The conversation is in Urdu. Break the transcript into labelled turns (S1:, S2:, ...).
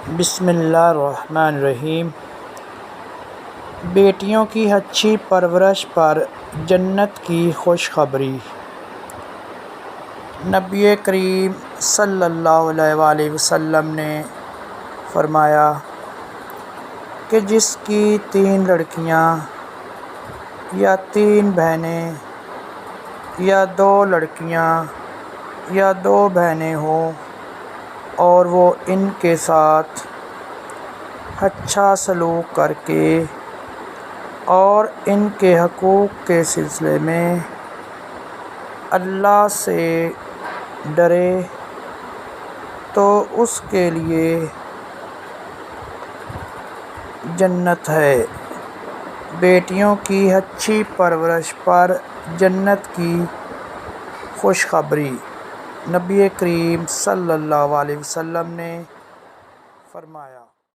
S1: بسم اللہ الرحمن الرحیم۔ بیٹیوں کی اچھی پرورش پر جنت کی خوشخبری۔ نبی کریم صلی اللہ علیہ وآلہ وسلم نے فرمایا کہ جس کی 3 لڑکیاں یا 3 بہنیں یا 2 لڑکیاں یا 2 بہنیں ہوں اور وہ ان کے ساتھ اچھا سلوک کر کے اور ان کے حقوق کے سلسلے میں اللہ سے ڈرے تو اس کے لیے جنت ہے۔ بیٹیوں کی اچھی پرورش پر جنت کی خوشخبری۔ نبی کریم صلی اللہ علیہ وسلم نے فرمایا۔